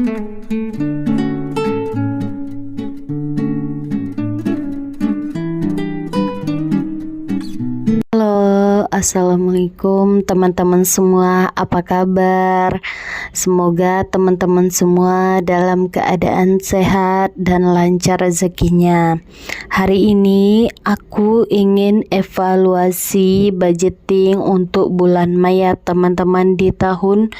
Halo, assalamualaikum teman-teman semua, apa kabar? Semoga teman-teman semua dalam keadaan sehat dan lancar rezekinya. Hari ini aku ingin evaluasi budgeting untuk bulan Mei ya teman-teman di tahun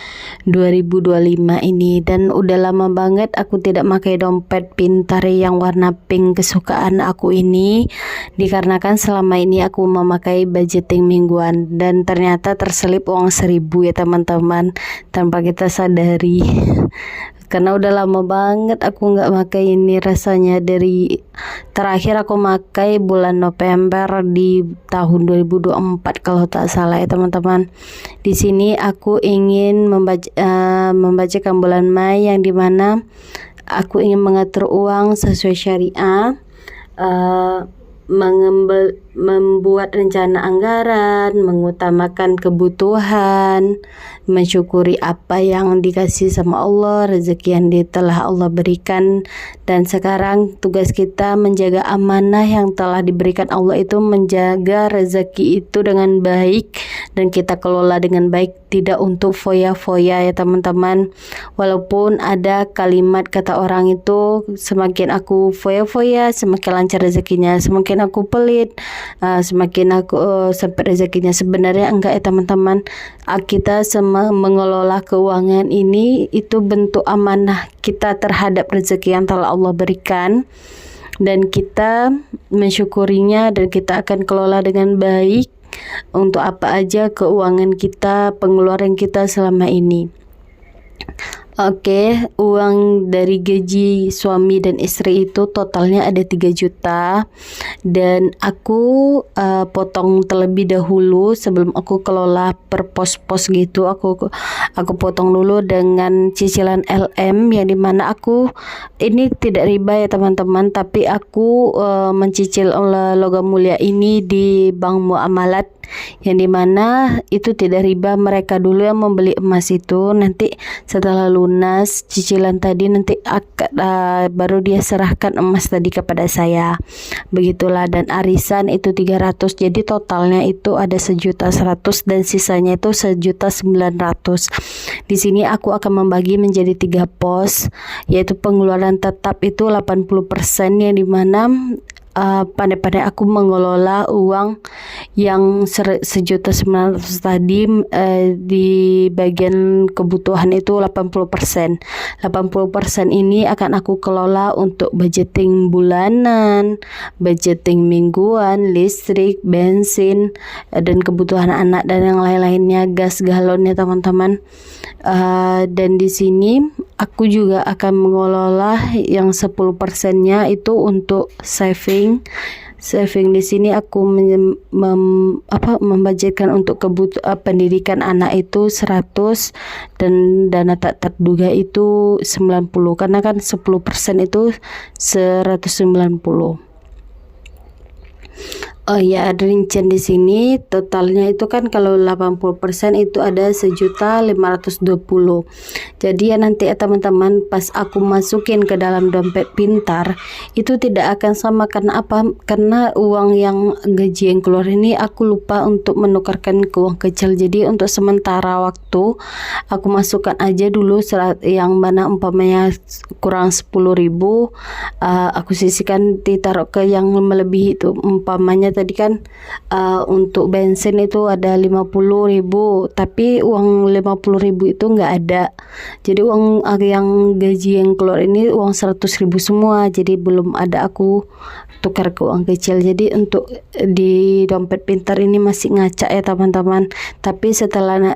2025 ini. Dan udah lama banget aku tidak pakai dompet pintar yang warna pink kesukaan aku ini, dikarenakan selama ini aku memakai budgeting mingguan dan ternyata terselip uang 1.000 ya teman-teman tanpa kita sadari. Karena udah lama banget aku nggak pakai ini, rasanya dari terakhir aku pakai bulan November di tahun 2024 kalau tak salah ya teman-teman. Di sini aku ingin membacakan bulan Mei yang dimana aku ingin mengatur uang sesuai syariah, membuat rencana anggaran, mengutamakan kebutuhan, mensyukuri apa yang dikasih sama Allah, rezeki yang telah Allah berikan. Dan sekarang tugas kita menjaga amanah yang telah diberikan Allah, itu menjaga rezeki itu dengan baik dan kita kelola dengan baik, tidak untuk foya-foya ya teman-teman. Walaupun ada kalimat kata orang itu, semakin aku foya-foya semakin lancar rezekinya, semakin aku pelit semakin aku sampai rezekinya. Sebenarnya enggak ya teman-teman. Kita mengelola keuangan ini itu bentuk amanah kita terhadap rezeki yang telah Allah berikan, dan kita mensyukurinya dan kita akan kelola dengan baik untuk apa aja keuangan kita, pengeluaran kita selama ini. Oke, uang dari gaji suami dan istri itu totalnya ada 3 juta dan aku potong terlebih dahulu sebelum aku kelola per pos-pos gitu. Aku potong dulu dengan cicilan LM yang dimana aku ini tidak riba ya teman-teman, tapi aku mencicil logam mulia ini di bank muamalat yang dimana itu tidak riba. Mereka dulu yang membeli emas itu, nanti setelah lunas cicilan tadi nanti baru dia serahkan emas tadi kepada saya, begitulah. Dan arisan itu 300, jadi totalnya itu ada 1.100.000 dan sisanya itu 1.900.000. Di sini aku akan membagi menjadi 3 pos, yaitu pengeluaran tetap itu 80%, yang dimana pandai-pandai aku mengelola uang yang 1.900.000 tadi. Di bagian kebutuhan itu 80%. 80% ini akan aku kelola untuk budgeting bulanan, budgeting mingguan, listrik, bensin, dan kebutuhan anak dan yang lain-lainnya, gas galon ya teman-teman. Dan di sini aku juga akan mengelola yang 10%-nya itu untuk saving. Di sini aku membudgetkan untuk pendidikan anak itu 100 dan dana tak terduga itu 90, karena kan 10% itu 190. Oh ya, ada rincian di sini. Totalnya itu kan kalau 80% itu ada 1.520.000. Jadi ya nanti ya teman-teman, pas aku masukin ke dalam dompet pintar itu tidak akan sama. Karena apa? Karena uang yang gaji yang keluar ini aku lupa untuk menukarkan ke uang kecil. Jadi untuk sementara waktu aku masukkan aja dulu yang mana umpamanya kurang 10.000, aku sisihkan ditaruh ke yang melebihi itu. Umpamanya tadi kan untuk bensin itu ada 50.000, tapi uang 50.000 itu nggak ada. Jadi uang yang gaji yang keluar ini uang 100.000 semua, jadi belum ada aku tukar ke uang kecil. Jadi untuk di dompet pintar ini masih ngacak ya teman-teman. Tapi setelah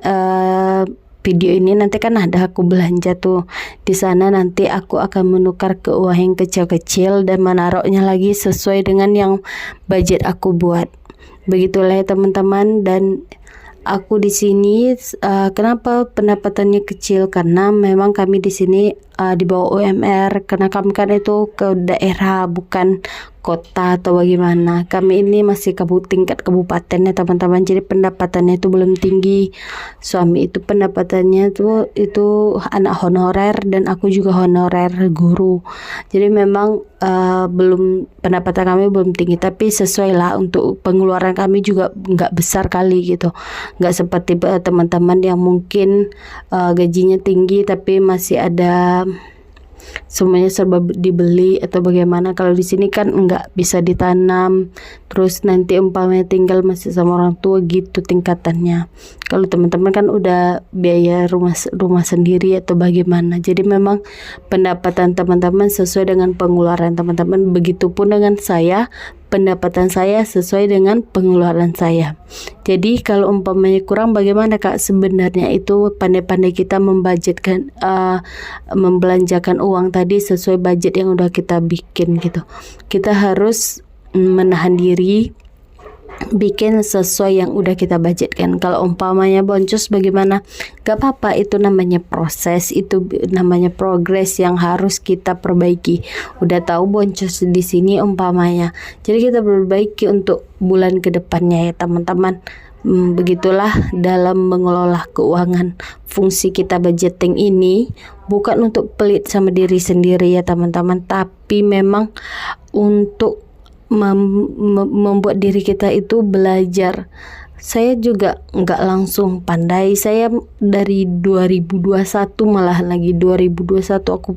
video ini nanti kan ada aku belanja tuh di sana, nanti aku akan menukar ke uang yang kecil-kecil dan menaruhnya lagi sesuai dengan yang budget aku buat. Begitulah ya teman-teman. Dan aku di sini kenapa pendapatannya kecil, karena memang kami di sini di bawah UMR, karena kami kan itu ke daerah bukan kota atau bagaimana. Kami ini masih tingkat kabupaten ya teman-teman, jadi pendapatannya itu belum tinggi. Suami itu pendapatannya itu anak honorer dan aku juga honorer guru, jadi memang belum, pendapatan kami belum tinggi, tapi sesuai lah. Untuk pengeluaran kami juga nggak besar kali gitu, nggak seperti teman-teman yang mungkin gajinya tinggi tapi masih ada semuanya serba dibeli atau bagaimana. Kalau di sini kan nggak bisa ditanam, terus nanti umpamanya tinggal masih sama orang tua gitu tingkatannya. Kalau teman-teman kan udah biaya rumah sendiri atau bagaimana. Jadi memang pendapatan teman-teman sesuai dengan pengeluaran teman-teman. Begitupun dengan saya, pendapatan saya sesuai dengan pengeluaran saya. Jadi kalau umpamanya kurang, bagaimana Kak? Sebenarnya itu pandai-pandai kita membelanjakan uang tadi sesuai budget yang udah kita bikin gitu. Kita harus menahan diri, bikin sesuai yang udah kita budgetkan. Kalau umpamanya boncos bagaimana? Gak apa-apa, itu namanya proses, itu namanya progres yang harus kita perbaiki. Udah tahu boncos di sini umpamanya, jadi kita perbaiki untuk bulan kedepannya ya teman-teman. Begitulah dalam mengelola keuangan. Fungsi kita budgeting ini bukan untuk pelit sama diri sendiri ya teman-teman, tapi memang untuk membuat diri kita itu belajar. Saya juga nggak langsung pandai. Saya dari 2021, malahan lagi 2021 aku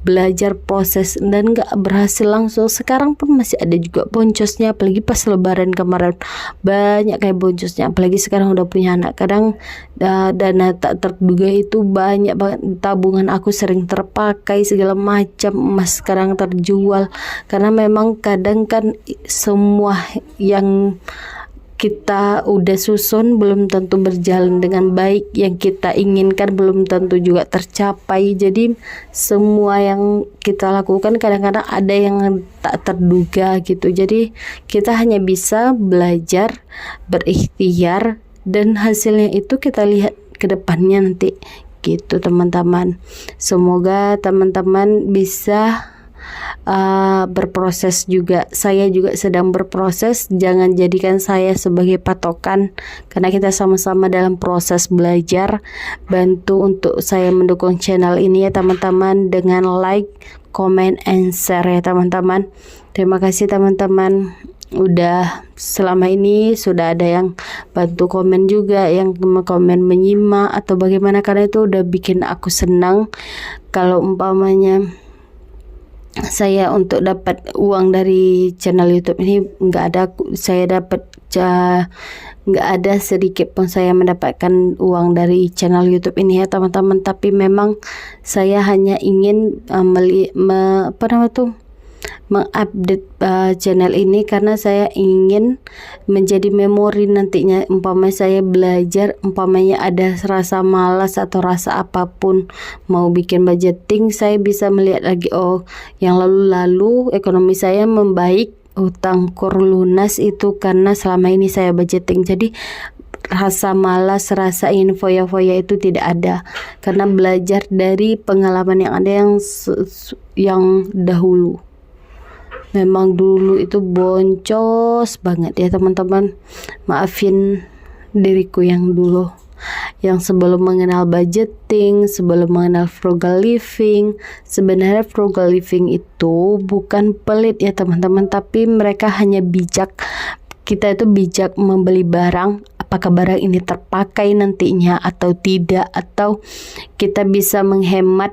belajar proses dan nggak berhasil langsung. Sekarang pun masih ada juga boncosnya, apalagi pas lebaran kemarin banyak kayak boncosnya. Apalagi sekarang udah punya anak, kadang dana tak terduga itu banyak banget. Tabungan aku sering terpakai segala macam, emas sekarang terjual, karena memang kadang kan semua yang kita udah susun belum tentu berjalan dengan baik, yang kita inginkan belum tentu juga tercapai. Jadi semua yang kita lakukan kadang-kadang ada yang tak terduga gitu. Jadi kita hanya bisa belajar, berikhtiar, dan hasilnya itu kita lihat ke depannya nanti gitu teman-teman. Semoga teman-teman bisa berproses juga. Saya juga sedang berproses. Jangan jadikan saya sebagai patokan, karena kita sama-sama dalam proses belajar. Bantu untuk saya mendukung channel ini ya teman-teman, dengan like, comment, and share ya teman-teman. Terima kasih teman-teman. Udah selama ini sudah ada yang bantu komen juga, yang komen menyimak atau bagaimana, karena itu udah bikin aku senang. Kalau umpamanya saya untuk dapat uang dari channel YouTube ini nggak ada, saya dapat nggak ada sedikit pun saya mendapatkan uang dari channel YouTube ini ya teman-teman. Tapi memang saya hanya ingin mengupdate channel ini, karena saya ingin menjadi memori nantinya. Umpamanya saya belajar, umpamanya ada rasa malas atau rasa apapun mau bikin budgeting, saya bisa melihat lagi, oh yang lalu-lalu ekonomi saya membaik, utang kur lunas itu karena selama ini saya budgeting. Jadi rasa malas, rasa ingin foya-foya itu tidak ada, karena belajar dari pengalaman yang ada yang dahulu. Memang dulu itu boncos banget ya teman-teman. Maafin diriku yang dulu, yang sebelum mengenal budgeting, sebelum mengenal frugal living. Sebenarnya frugal living itu bukan pelit ya teman-teman, tapi mereka hanya bijak. Kita itu bijak membeli barang, apakah barang ini terpakai nantinya atau tidak, atau kita bisa menghemat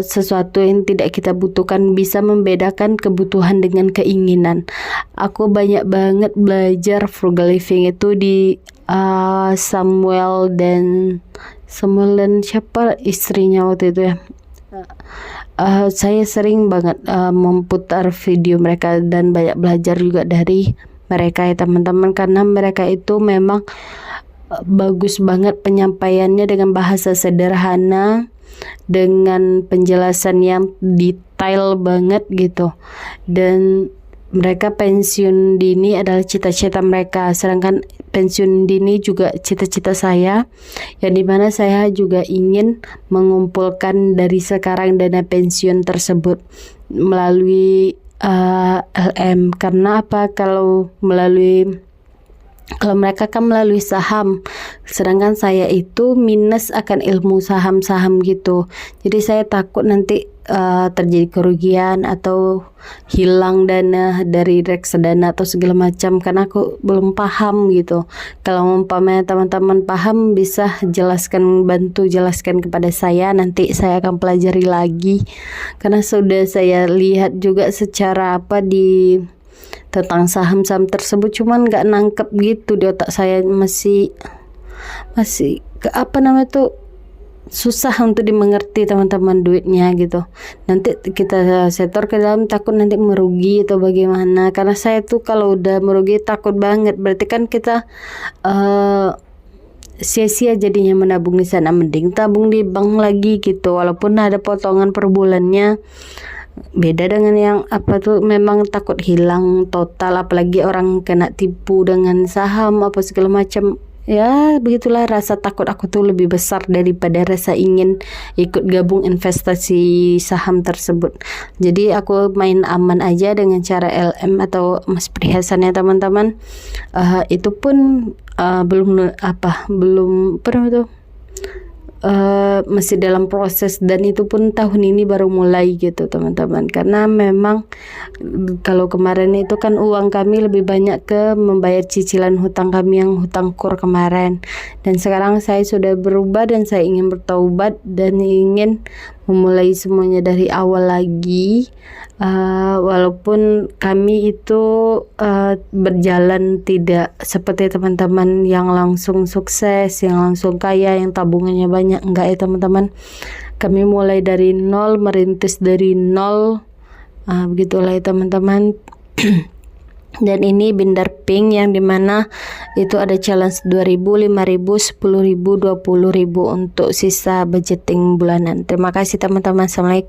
sesuatu yang tidak kita butuhkan, bisa membedakan kebutuhan dengan keinginan. Aku banyak banget belajar frugal living itu di Samuel dan siapa istrinya waktu itu ya. Saya sering banget memutar video mereka dan banyak belajar juga dari mereka ya teman-teman, karena mereka itu memang bagus banget penyampaiannya dengan bahasa sederhana, dengan penjelasan yang detail banget gitu. Dan mereka pensiun dini adalah cita-cita mereka, sedangkan pensiun dini juga cita-cita saya, yang dimana saya juga ingin mengumpulkan dari sekarang dana pensiun tersebut melalui LM. Karena apa? Kalau mereka kan melalui saham, sedangkan saya itu minus akan ilmu saham-saham gitu. Jadi saya takut nanti terjadi kerugian atau hilang dana dari reksadana atau segala macam, karena aku belum paham gitu. Kalau umpamanya teman-teman paham, bisa bantu jelaskan kepada saya, nanti saya akan pelajari lagi. Karena sudah saya lihat juga secara tentang saham-saham tersebut, cuman nggak nangkep gitu di otak saya, masih susah untuk dimengerti teman-teman duitnya gitu. Nanti kita setor ke dalam, takut nanti merugi atau bagaimana. Karena saya tuh kalau udah merugi takut banget, berarti kan kita sia-sia jadinya menabung di sana. Mending tabung di bank lagi gitu, walaupun ada potongan per bulannya. Beda dengan yang memang takut hilang total, apalagi orang kena tipu dengan saham apa segala macam. Ya begitulah, rasa takut aku tuh lebih besar daripada rasa ingin ikut gabung investasi saham tersebut. Jadi aku main aman aja dengan cara LM atau emas perhiasan ya teman-teman. Itu pun belum pernah tuh. Masih dalam proses, dan itu pun tahun ini baru mulai gitu teman-teman. Karena memang kalau kemarin itu kan uang kami lebih banyak ke membayar cicilan hutang kami yang hutang kur kemarin, dan sekarang saya sudah berubah dan saya ingin bertaubat dan ingin memulai semuanya dari awal lagi. Walaupun kami itu berjalan tidak seperti teman-teman yang langsung sukses, yang langsung kaya, yang tabungannya banyak, enggak ya teman-teman. Kami mulai dari nol, merintis dari nol, begitulah ya teman-teman. Dan ini Binder Pink yang dimana itu ada challenge 2.000, 5.000, 10.000, 20.000 untuk sisa budgeting bulanan. Terima kasih teman-teman. Assalamualaikum.